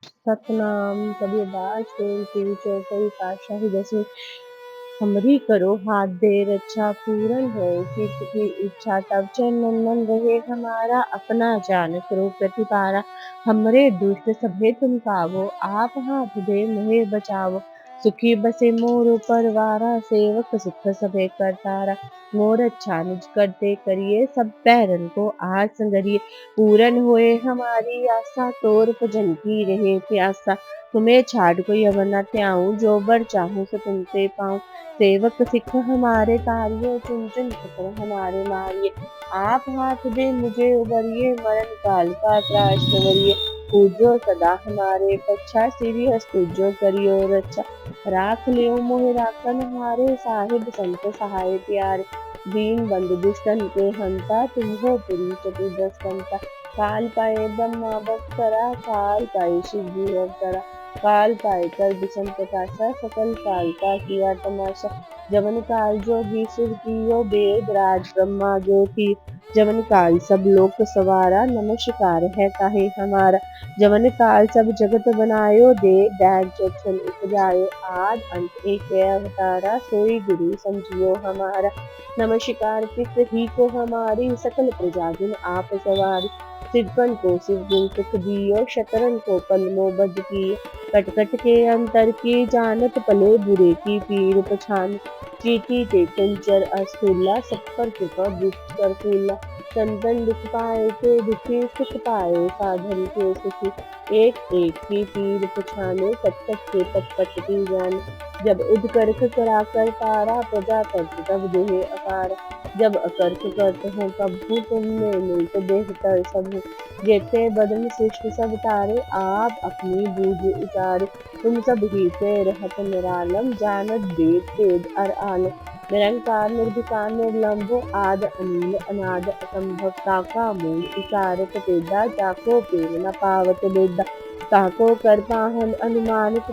सतनाम कबीरदास की चौथई पातशाही दसवीं हमरी करो हाथ दे रक्षा पूरन हो चित्त की इच्छा तब चरण मन रहे हमारा अपना जान करो प्रतिपारा हमरे दुष्ट सभे तुम पावो आप हाथ दे मुहे बचावो सुखी बसे मोर परवारा सेवक सुख सभे करतारा मोर अच्छा निज करते करिए सब पैरन को आस संगरिए पूरन होए हमारी आशा तोर भजन की रहे प्यासा तुम्हें छाड़ कोई अवर न त्याऊं जो बर चाहूं सो तुमसे पाऊं सेवक सिख हमारे तारिये चुन चुन खतर हमारे मारिये आप हाथ दे मुझे उबरिए मरण काल का त्रास करिए पूजो सदा हमारे पच्छा श्री हस्तुजो करियो रक्षा राख लियो मोहि राखन हारे साहिब संत सहाय प्यारे दीन बंधु दुष्टन के हंता तुम हो पुरी चतुर्दश कंता काल पाए ब्रह्मा बत्सरा काल पाए शिव जी अवतरा काल पाए कर विषम प्रकाशा सकल काल का किया तमाशा जवन काल जोगी शिव कियो वेद राज ब्रह्मा ज्योति जवन काल सब लोक सवारा नमस्कार है ताहे हमारा जवन काल सब जगत बनायो दे दैज जछन उपजायो आद अंत एक अवतारा सोई गुरु समझियो हमारा नमस्कार पित ही को हमारी सकल प्रजाजन आप सवारी सिद्धन को शिव गुरु सुख दियो शतरन को पलमो बद कियो कटकट के अंतर की जानत पले बुरे की पीर पछान चीटी ते कंचर अस्थूला सब पर कृपा दुष्ट कर फूला संतन दुख पाए के दुखी सुख पाए साधन के सुखी एक एक की पीर पछाने कटकट के पटपट की जान जब उदकर्ष कराकर तारा प्रजा करत तब देहे अकार जब अकर्ष करत हो कबहू तुमने मिलत देहतर सब जेते बदन सृष्ट सब तारे आप अपनी बूझ उतारे तुम सब ही से रहत निरालम जानत वेद वेद अर आलम निरंकार निर्विकार निर्लंबो आद अनिल अनाद असंभव ताका मूल इकारत वेदा जाको पेर न पावत वेदा ताको कर पाहन अनुमानित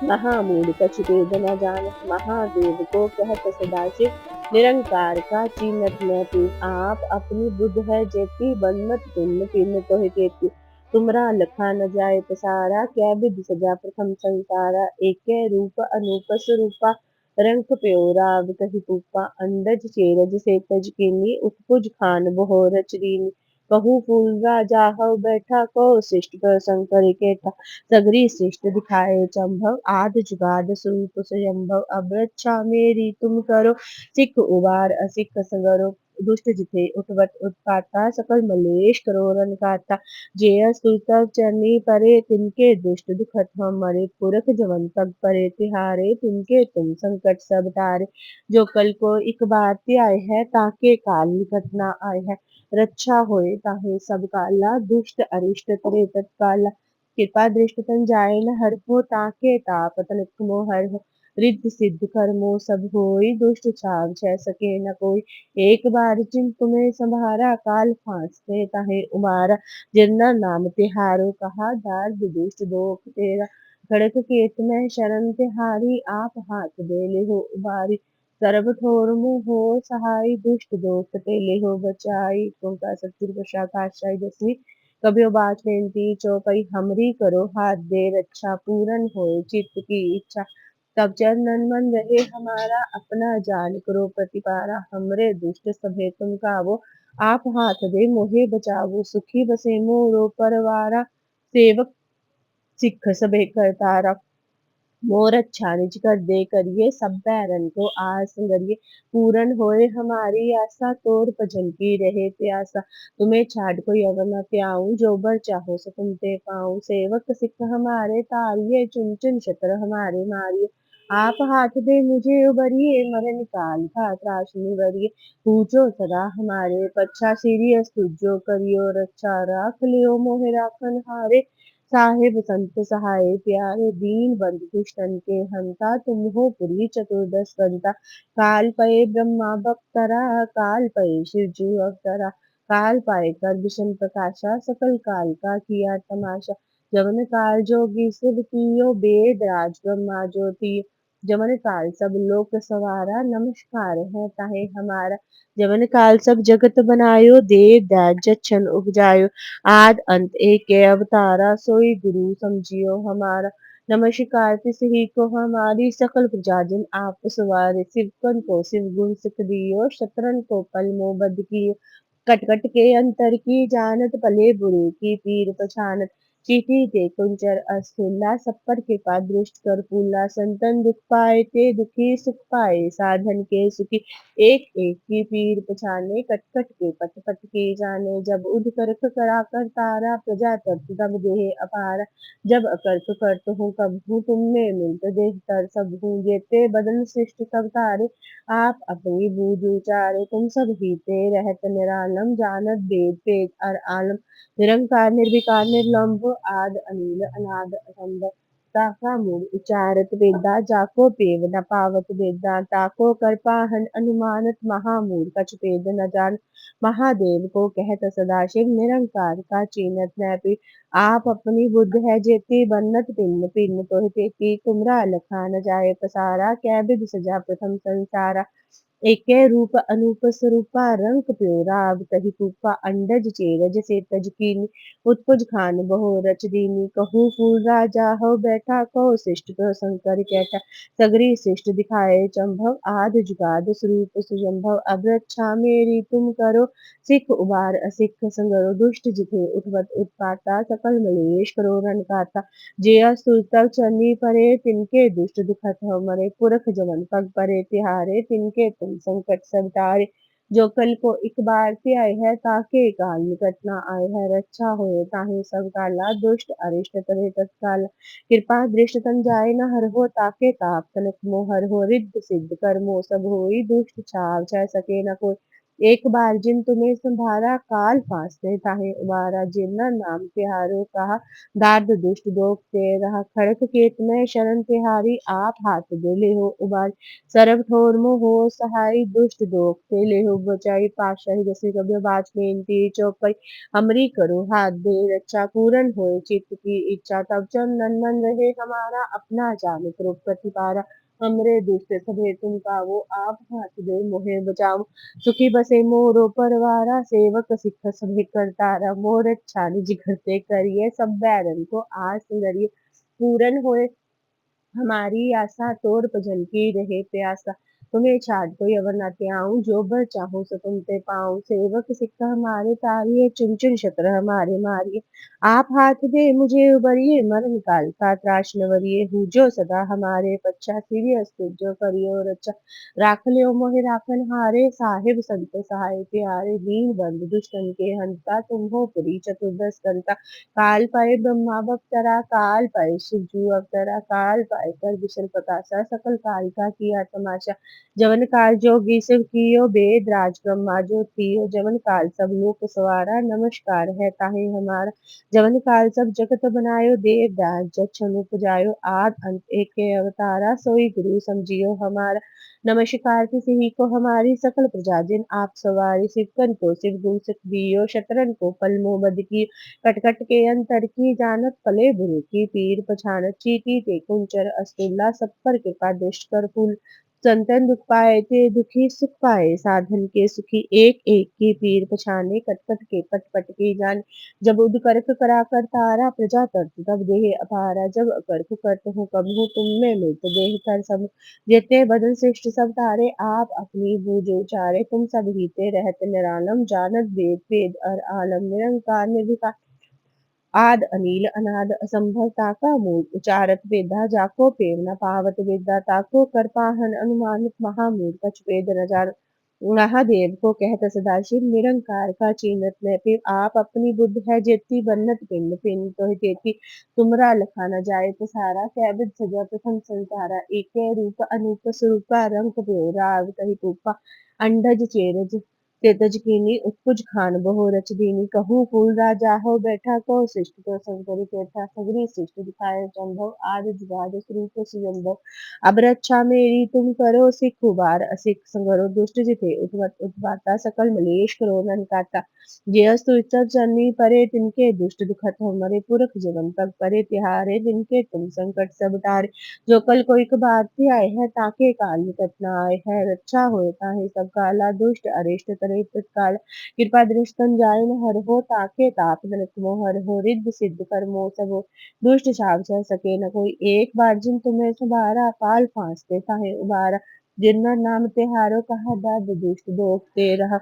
महामूढ़ कछु वेद न जानत महादेव को कहत सदाशिव निरंकार का चीनत न तू आप अपनी बुद्ध है जेती बनमत तुम पिन तोहि केती तुमरा लखा न जाए पसारा क्या विधि सजा प्रथम संसारा एक रूप अनूप स्वरूपा रंग प्योराव कहि पूपा अंडज चेरज से तज कीनी उत्पुज खान बहोर चरीनी कहू फूल राजा हव बैठा को शिष्ट शंकर केता सगरी सृष्टि दिखाए चंभव आद जुगाद स्वरूप स्वयंभव अब रक्षा मेरी तुम करो सिख उबार असिख संगरो दुष्ट जिथे उठवत उत्पाता सकल मलेश करो रन काता जेय सुतव चरनी परे तिनके दुष्ट दुखत हम मरे पुरख जवन तब परे तिहारे तिनके तुम संकट सब तारे जो कल को इक बार आए है ताके काल निकट ना आए है रक्षा होए ताहे सब काला दुष्ट अरिष्ट तरे तत्काला कृपा दृष्ट तन जाए न हर हो ताके ताप तनिक मोहर हो रिद्ध सिद्ध कर्मो सब होई दुष्ट छाव छह सके न कोई एक बार जिन तुम्हें संभारा काल फांसते ताहे उमारा जिन्ना नाम तिहारो कहा दार दुष्ट दोख तेरा खड़क केत में शरण तिहारी आप हाथ दे ले हो उबारी सर्व ठोर मुँह हो सहाय दुष्ट दोख ते ले हो बचाई तुमका सतगुरु प्रसाद पातशाही दसवीं कभी बात बेनती चौपई हमरी करो हाथ दे रक्षा पूरन होए चित्त की इच्छा तब चरणन मन रहे हमारा अपना जान करो प्रतिपारा हमरे दुष्ट सभे तुम कावो आप हाथ दे मोहे बचावो सुखी बसे मोरो परवारा सेवक सिख सभे करतारा मोर अच्छा निज कर दे करिए सब बैरन को आस संगरिए पूरन होए हमारी आशा तोर भजन की रहे प्यासा तुम्हें छाड़ कोई अवर न त्याऊं जो बर चाहो सो तुम ते पाऊं सेवक सिख हमारे तारिये चुन चुन शतर हमारे मारिये आप हाथ दे मुझे उबरिए मरण काल का त्रास निवरिए पूजो सदा हमारे पच्छा सीरी स्तुजो करियो रक्षा राख लियो मोहे राखन हारे साहिब संत सहाय प्यारे दीन बंधु दुष्टन के हंता तुम हो पुरी चतुर्दश कंता काल पये ब्रह्मा बप्तरा काल पये शिव जी अवतरा काल पाए कर विषम प्रकाशा सकल काल का किया तमाशा जवन काल जोगी शिव कियो वेद राज ब्रह्मा ज्योति जमन काल सब लोक सवारा नमस्कार है ताहे हमारा। जमन काल सब जगत बनायो देव दाज जच्छन उपजायो। आद अंत एक अवतारा सोई गुरु समझियो हमारा। नमस्कार तिसही को हमारी सकल प्रजाजन आप सवारे। सिवकन को शिव गुण सिख दियो शतरन को पल मो बद कियो। कट कट के अंतर की जानत पले बुरे की पीर पछानत। चीटी ते कुंचर अस्थुल्ला सब पर कृपा दृष्ट कर फूला। संतन दुख पाए ते दुखी सुख पाए साधन के सुखी। एक एक की पीर पछाने कट कट के पट पट के जाने। जब उद करख करा कर तारा प्रजा तत्व तब देह अपारा। जब अकर्त करत हूँ कब हूँ तुम में मिलत देह कर सब हूँ। जेते बदन सृष्टि सब तारे आप अपनी बूझ उचारे। तुम सब हीते रहत निरालम जानत वेद वेद और आलम। निरंकार निर्विकार निर्लंब आद अनील अनाद असंभ। ताका मूल उचारत वेदा जाको पेव न पावत वेदा। ताको कर पाहन अनुमानत महामूल कछ पेद न जान। महादेव को कहत सदाशिव निरंकार का चीनत न पी। आप अपनी बुद्ध है जेती बन्नत पिन्न पिन्न तोहि तेती। तुमरा लखा न जाय पसारा कै बिध सजा प्रथम संसारा। एके रूप अनूप स्वरूपा रंग प्योरा अब तही फूफा। अंडज चेरज से तज कीनी उत्पुज खान बहु रच दीनी। कहूँ फूल राजा हो बैठा कहो शिष्ट कहो शंकर कैठा। सगरी शिष्ट दिखाए चंभव आद जुगाद स्वरूप सुजम्भव। अब रक्षा मेरी तुम करो सिख उबार असिख संगरो। दुष्ट जिथे उठवत उत्पाता सकल मलेश करो रन काता। जिया सुलतव चनी परे तिनके दुष्ट दुखत हो मरे। पुरख जमन पग परे तिहारे तिनके तुम संकट सब टारे। जो कल को एक बार ते आए है ताके काल निकट न आए है। रक्षा होए ताहि सब काला दुष्ट अरिष्ट तरे तत्काल। कृपा दृष्ट तन जाए न हर हो ताके ताप तनक मोहर हो। रिद्ध सिद्ध कर्मो सब होई दुष्ट छाव छह सके न कोई। एक बार जिन तुम्हें संभारा काल फासते ताहे उबारा। जिन नाम तिहारो कहा दार्द दुष्ट दोख ते रहा। खड़क केत में शरण तिहारी आप हाथ दे ले हो उबार। सरब ठोर मुँह हो सहाय दुष्ट दोख ते ले हो बचाई। पाशाही जैसे कभी बाज बेनती चौपाई। हमरी करो हाथ दे रक्षा पूरन होए चित्त की इच्छा। तब चंदन मन रहे हमारा अपना जान करो प्रतिपारा। हमरे दुष्ट सभे तुम पावो आप हाथ दे मोहे बचाओ। सुखी बसे मोरो परवारा सेवक सिख सभे करतारा। मोर अच्छा निज घरते करिए सब बैरन को आस नरिये। पूरन होए हमारी आशा तोर भजन की रहे प्यासा। तुम्हें छाड़ कोई अवर न त्याऊं जो बर चाहूं सो तुम ते पाऊं। सेवक सिक्का हमारे तारिये चुन चुन शत्र हमारे मारिये। आप हाथ दे मुझे उबरिये मरण काल का त्राश न वरिये। हूँ जो सदा हमारे पच्चा सिरि अस्तु जो करियो रक्षा। राख लियो मोहि राखन हारे साहिब संत सहाय प्यारे। दीन बंधु दुष्टन के हंता तुम हो पुरी चतुर्दश कंता। काल पाए ब्रह्मा बप्तरा काल पाए शिवजू अवतरा। काल पाए कर विशन प्रकाशा सकल कालिका किया तमाशा। जवन काल जोगी शिव कियो बेद राज ब्रह्मा जो थियो। जवन काल सब लोक सवारा नमस्कार है ताहि हमारा। जवन काल सब जगत बनायो देव दास जच्छन उपजायो। आद अंत एक अवतारा सोई गुरु समझियो हमारा। नमस्कार तिसही को हमारी सकल प्रजा जिन आप सवारी। सिवकन को शिव गुण सिख दियो शतरन को पल मो बद की। कट कट के अंतर की जानत पले बुरे की पीर पछानत। चीटी ते कुंचर अस्तुल्ला सब पर कृपा दृष्ट कर फूल। संतन दुख पाए थे दुखी सुख पाए साधन के सुखी। एक एक की पीर पछाने कट कट के पट पट के जान। जब उद करख करा कर तारा प्रजा तरत तब देह अपारा। जब अकर्ख करत हूँ कब हूँ तुम में मिलत देह कर सब। जेते बदन श्रेष्ठ सब तारे आप अपनी बूझ उचारे। तुम सब हीते रहत निरालम जानत वेद वेद और आलम। निरंकार निर्विकार आद अनील अनाद असंभव। ताका मूल उचारत वेदा जाको पेव न पावत वेदा। ताको कर पाहन अनुमानित महामूल कछ वेद न जान। महादेव को कहत सदाशिव निरंकार का चीनत न पिव। आप अपनी बुद्ध है जेती बन्नत पिंड पिंड तोहि तेती। तुमरा लखा न जाय पसारा कैबिद सजा प्रथम संसारा। एके रूप अनूप स्वरूपा रंग प्योरा अब तहि पूपा। अंडज चेरज तेतज कीनी उत्कुज खान बहो रच दीनी कहूँ फूल राजा हो बैठा को शिष्ट को संकरी केठा सगरी शिष्ट दिखाए संभव आदि जुगाद स्वरूप सुयंभव अब रक्षा मेरी तुम करो सिख उबार असिख संगरो दुष्ट जिते उत्पाता सकल मलेश करो नन काटा जेयस्तु इच्छा जन्नी परे तिनके दुष्ट दुखत हमरे पुरख जीवन तक परे तिहारे जिनके तुम संकट सब टारे जो कल कोई बात थी आए है ताके काल निकट न आए है रक्षा होए ताहि सब काला दुष्ट अरिष्ट करे तत्काल कृपा दृष्टन जाय न हर हो ताके ताप जनक मोह हर हो रिद्ध सिद्ध कर मोह सब हो दुष्ट छाव सह सके न कोई एक बार जिन तुम्हें सुबारा पाल फांसते ताहे उबारा जिन्ना नाम तिहारो कहा दाद दुष्ट दोख ते रहा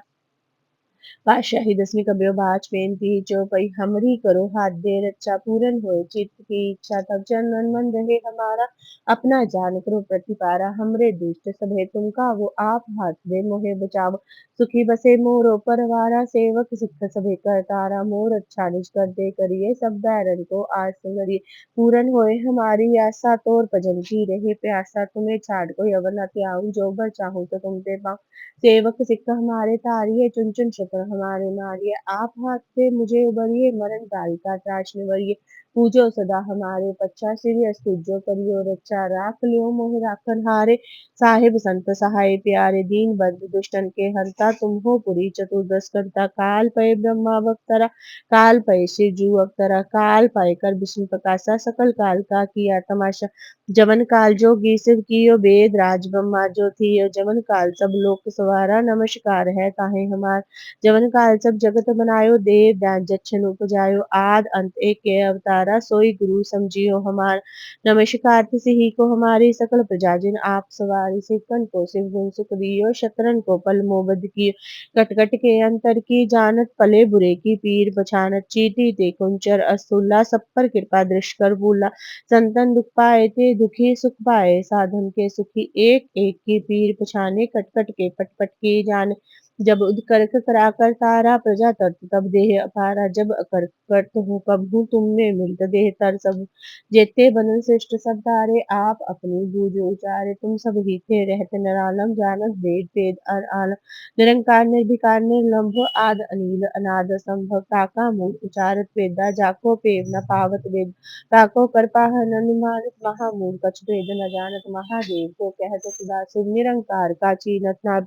पातशाही दसवीं कबियो बाज बेनती चौपई हमरी करो हाथ दे रक्षा पूरन होए चित्त की इच्छा तब चंदन मन रहे हमारा अपना जान करो प्रतिपारा हमरे दुष्ट सभे तुमका वो आप हाथ दे मोहे बचाव सुखी बसे मोरो परवारा सेवक सिख सभे करतारा मोर अच्छा निज कर दे करिए सब बैरन को आस करिए पूरन होए हमारी आशा तोर भजन की रहे प्यासा तुम्हें छाड़ कोई अवर न त्याऊं जो बर चाहूं तो तुम ते पाऊं सेवक सिख हमारे तारिये चुन चुन शत्र हमारे मारिये आप हाथ से मुझे उबरिए मरण काल का त्राश निवरिये पूजो सदा हमारे पच्चा श्री अस्तुजो करियो रक्षा राख लियो मोह राखन हारे साहिब संत सहाय प्यारे दीन बंधु दुष्टन के हंता तुम हो पुरी चतुर्दश करता काल पय ब्रह्मा अवतरा काल पय शिवजू अवतरा काल पाय कर विष्णु प्रकाशा सकल काल का किया तमाशा जमन काल जोगी शिव कियो वेद राज ब्रह्मा जो थियो जमन काल सब लोक सवारा नमस्कार है ताहे हमार जमन काल सब जगत बनायो देव दान जच्छन उपजायो आद अंत एक के अवतारा सोई गुरु समझियो हमार नमस्कार तिसि को हमारी सकल प्रजा जिन आप सवारी सिकन को शिव गुण सुख दियो शत्रन को पल मोबद कियो कट कट के अंतर की जानत पले बुरे की पीर पछानत चीटी ते कुंचर अस्तुल्ला सब पर कृपा दृष्ट कर भूला संतन दुख पाए थे दुखी सुख पाए साधन के सुखी एक एक की पीर पछाने कट कट के पट पट की जाने जब उदकर करा कर तारा प्रजा तर्त तब देह अपारा जब अकर करत हूँ कब हूँ तुम में मिलत देह तर सब जेते बनल श्रेष्ठ सब तारे आप अपनी बूझो उचारे तुम सब ही थे रहते नरालम जानत वेद वेद अर आलम निरंकार निर्विकार निर्लंभ आद अनिल अनाद संभव ताका मूल उचारत वेदा जाको पेव न पावत वेद ताको कृपा हनुमान महामूल कछ भेद न जानत महादेव को कहत सदा शिव निरंकार का चीनत ना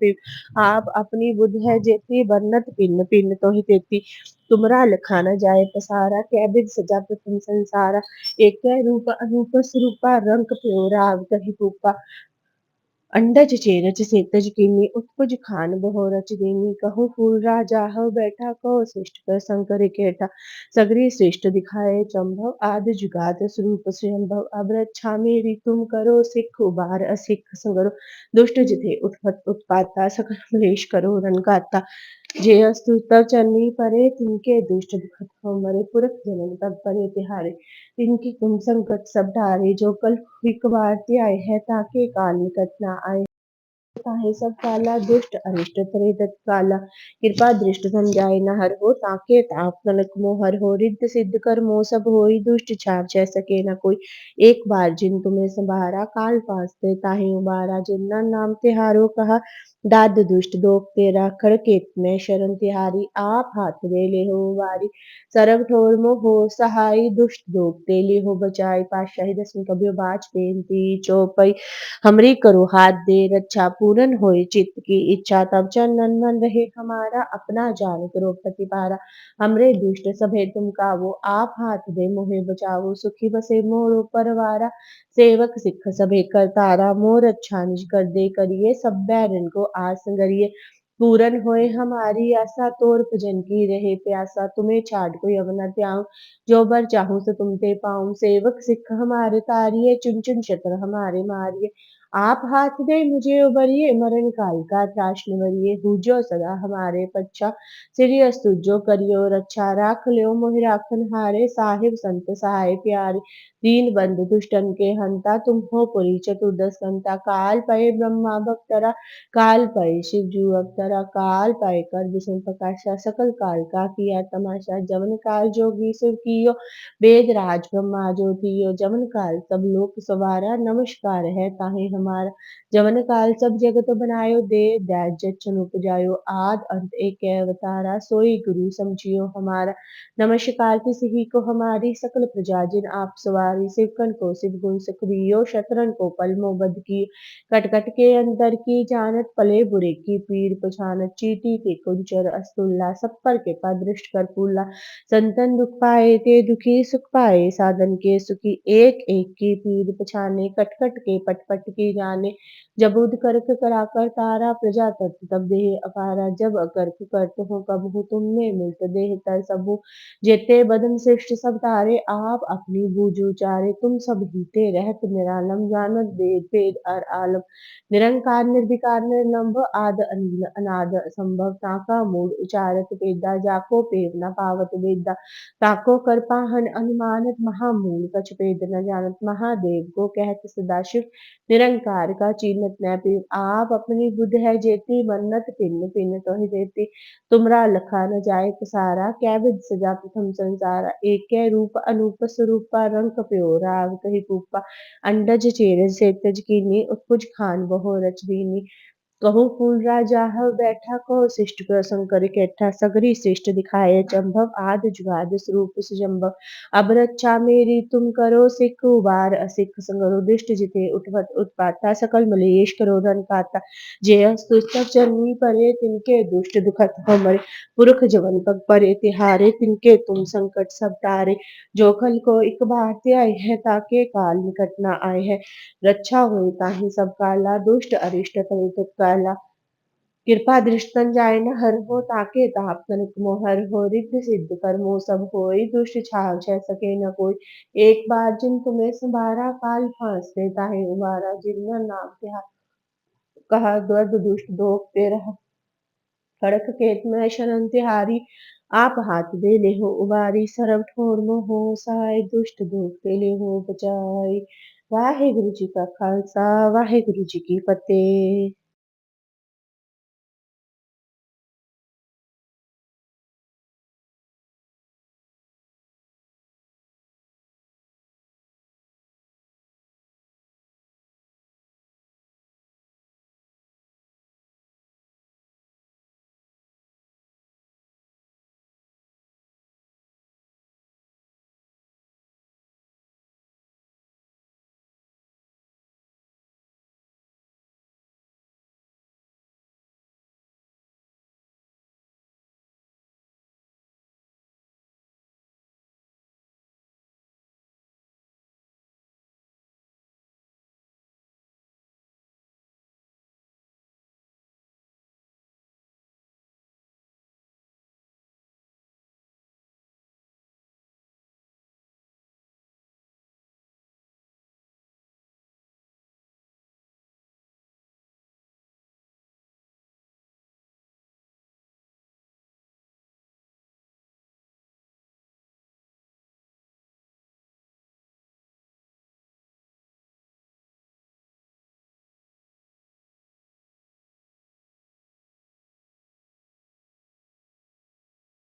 आप अपनी बुद्ध है जेती बरनत पिन पिन तो ही तेती तुमरा लखाना जाए पसारा कै बिद सजा प्रथम संसारा एक रूप अनूप स्वरूपा रंग प्योरा कही रूपा अंडज चेरज सेतज कीनी उत्पज खान बहो रच दीनी कहु फूल राजा हो बैठा को शिष्ट कर संकर केटा सगरी श्रेष्ठ दिखाए चंभव आदि जुगाद स्वरूप स्वयंभव अब रक्षा मेरी तुम करो सिख उबार असिख संगरो दुष्ट जिथे उत्पाता सकल मलेश करो रन गाता जे अस्तु तब चलनी परे तिनके दुष्ट दुखत हो मरे पुरख जनन तब परे तिहारे तिनकी तुम संकट सब टारे जो कल विकवारते आए हैं ताके काल निकट ना आए ताहे सब काला दुष्ट अनिष्ट करे तत्काला कृपा दृष्ट समझाए न हर हो ताके ताप तनक मोह हर हो रिद्ध सिद्ध कर मोह सब होई दुष्ट छाव जै सके न कोई एक बार जिन तुम्हें संभारा काल फांसते ताहे उबारा जिन्ना नाम तिहारो कहा दाद दुष्ट दोख तेरा खड़केत में शरण तिहारी आप हाथ दे ले हो वारी सरब ठोर मोह हो सहाय दुष्ट दोख ते ले हो बचाई पातशाही दसवीं कबियो बाज बेनती चौपई हमरी करो हाथ दे रक्षा पूरन होए चित्त की इच्छा तब चंदन मन रहे हमारा अपना जान करो प्रतिपारा हमरे दुष्ट सभे तुम कावो आप हाथ दे मोहे बचावो सुखी बसे मोरो परवारा सेवक सिख सभे करतारा मोर अच्छा निज कर दे करिए सब बैरन को आस करिए पूरन होए हमारी आशा तोर भजन की रहे प्यासा तुम्हें छाड़ कोई अवना त्याऊं जो बर चाहूं सो तुम ते पाऊं सेवक सिख हमारे तारिये चुन चुन शत्र हमारे मारिये आप हाथ दे मुझे उबरिए मरण काल का त्राश निवरिये पूजो सदा हमारे पच्चा श्री अस्तुजो करियो रक्षा राख लियो मोहि राखन हारे साहिब संत सहाय प्यारे दीन बंधु दुष्टन के हंता तुम हो पुरी चतुर्दश कंता काल पय ब्रह्मा भक्तरा काल पय शिव जू अवतरा काल पय कर विष्णु प्रकाशा सकल काल का किया तमाशा जवन काल जोगी शिव कियो वेद राज ब्रह्मा जो थियो जमन काल सब लोक सवारा नमस्कार है ताहे हम हमारा। जवन काल सब जगत बनायो दे, दैज जच्चन उपजायो आद अंत एक अवतारा, सोई गुरु समझियो हमारा। नमस्कार तिसही को हमारी, सकल प्रजा जिन आप सवारी। सिवकन को सिव गुण सुखदियो, शतरन को पल मोह बद की। कट कट के अंतर की जानत, पले बुरे की पीर पछानत। चींटी के कुंचर अस्तुल्ला, सब पर के पद दृष्ट कर फूला। संतन दुख पाए ते दुखी सुख पाए, साधन के सुखी एक एक की पीर पछाने। कट कट के पट पट की जाने, जबुद करक कराकर तारा। प्रजा तत्व तब देह अपारा, जब अकर्क करत हो कबहु। तुमने मिलत देह तर सबु, जेते बदन श्रेष्ठ सब तारे। आप अपनी बूझ उचारे, तुम सब हीते रहत निरालम। जानत वेद भेद अर आलम, निरंकार निर्विकार निर्लंभ। आद अनिल अनाद असंभव, ताका मूड उचारत वेदा। जाको पेद न पावत वेदा, ताको कर पाहन अनुमानत। महामूल कछ भेद न जानत, महादेव को कहत सदाशिव। निरंकार का चीनत न पीव, आप अपनी बुद्ध है जेती। मन्नत पिन पिन तोहि देती, तुमरा लखा न जाए पसारा। कै विध सजा प्रथम संसारा, एक कै रूप अनूप स्वरूपा। रंग कप्यो राग कहि कूपा, अंडज चेरज सेतज कीनी। उत्पुज खान बहु रच दीनी, कहूँ फूल राजा हव बैठा। कहो शिष्ट प्रसंग कर कैठा, सगरी श्रेष्ठ दिखाए चंभव। आद जुगाद स्वरूप सुजम्भव, अब रक्षा मेरी तुम करो। सिख उबार असिख संगरो, दुष्ट जिते उठवत उत्पाता। सकल मलेश करो रन काता, जे स्तुस्तव चरनी परे। तिनके दुष्ट दुखत हो मरे, पुरख जवन पग परे तिहारे। तिनके तुम संकट सब टारे, जोखल को इक बार त्याय है। ताके काल निकट न आए है, रक्षा होए ताहि सब काला। दुष्ट अरिष्ट करे तत्काला, कृपा दृष्टन जाय न हर हो। ताके ताप तनिक मोहर हो, रिद्ध सिद्ध कर्मो सब होय। दुष्ट छाव छह सके न कोई, एक बार जिन तुम्हें संभारा। काल फांस दे ताहि उबारा, जिन नाम तिहार। कहा द्वंद दुष्ट दोख ते रहा, खड़क केत में शरण तिहारी। आप हाथ दे ले हो उबारी, सरब ठोर मोह साय। दुष्ट दोख ते ले हो बचाई। वाहे गुरु जी का खालसा, वाहे गुरु जी की फतेह।